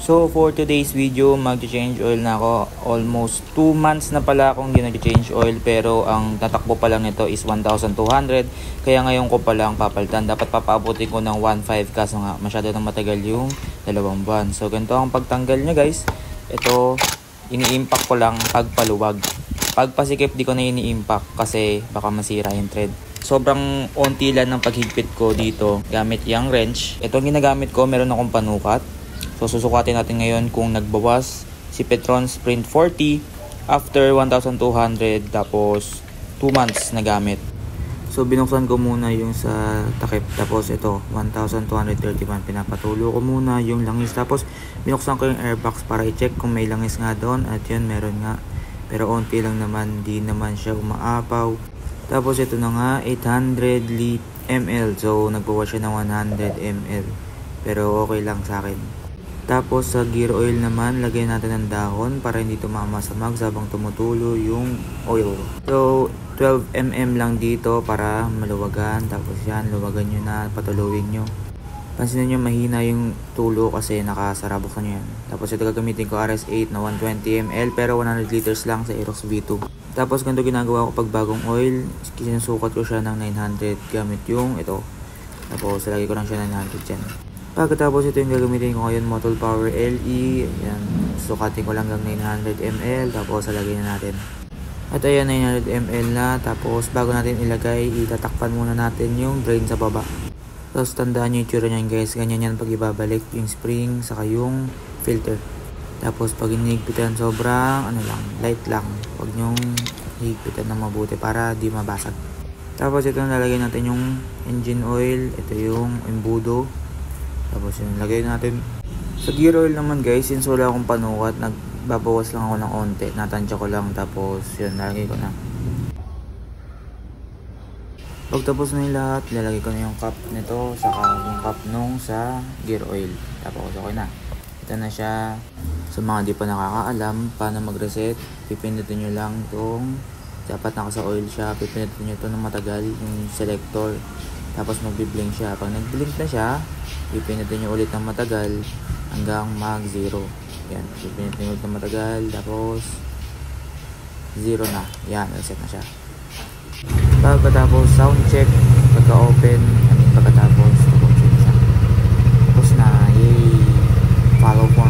So for today's video, mag-change oil na ako. Almost 2 months na pala akong hindi nag-change oil, pero ang tatakbo pa lang nito is 1,200. Kaya ngayon ko pa lang papalitan. Dapat papaabutin ko ng 1,500 kaso nga masyado nang matagal yung 2 buwan. So ganito ang pagtanggal niya guys. Ito, ini-impact ko lang pagpaluwag. Pag pasikip di ko na ini-impact kasi baka masira yung thread. Sobrang onti lang ng paghigpit ko dito gamit yung wrench. Ito ang ginagamit ko, meron akong panukat. So susukatin natin ngayon kung nagbawas si Petron Sprint 40 after 1,200 tapos 2 months na gamit. So binuksan ko muna yung sa takip, tapos ito 1,231, pinapatulo ko muna yung langis, tapos binuksan ko yung airbox para i-check kung may langis nga doon, at yun meron nga, pero onti lang naman, di naman siya umaapaw. Tapos ito na nga 800 ml, so nagbawas siya ng 100 ml, pero okay lang sa akin. Tapos sa gear oil naman, lagyan natin ng dahon para hindi tumamasamag habang tumutulo yung oil. So 12 mm lang dito para maluwagan. Tapos yan, luwagan nyo na, patuluin nyo. Pansinin nyo mahina yung tulo kasi nakasara, buksan nyo yan. Tapos ito gagamitin ko RS8 na 120 ml pero 100 liters lang sa Aerox V2. Tapos ganito ginagawa ko pag bagong oil, sinusukat ko siya ng 900 gamit yung ito. Tapos lagay ko lang siya ng 900 dyan. Pagkatapos ito yung gagamitin ko ngayon, Motul Power LE. Ayan, sukatin ko lang hanggang 900 ml. Tapos lagay na natin. At ayan, 900 ml na. Tapos bago natin ilagay, itatakpan muna natin yung drain sa baba. Tapos tandaan nyo yung tsura nyan guys. Ganyan yan pag ibabalik yung spring saka yung filter. Tapos pag hinigpitan sobrang light lang. Huwag nyong higpitan na mabuti para di mabasag. Tapos ito nalagay natin yung engine oil. Ito yung embudo. Tapos yun, lagay natin. Sa gear oil naman guys, since wala akong panukat, nagbabawas lang ako ng onte. Natansya ko lang, tapos yun, nalagay ko na. Pagtapos na yung lahat, lalagay ko na yung cap nito, saka yung cap nung sa gear oil. Tapos okay na. Ito na siya. Sa mga di pa nakakaalam paano mag-reset, pipindutin nyo lang itong, dapat naka sa oil siya, pipindutin nyo ito ng matagal, yung selector. Tapos magbi-blink siya. Pag nag-blink na siya, pipindutin nyo ulit ng matagal hanggang mag-0. Yan, pipindutin nyo ulit ng matagal, tapos 0 na. Yan, reset na siya. Pagkatapos sound check, pagka-open, pagkatapos check siya. Tapos na, yay! Follow po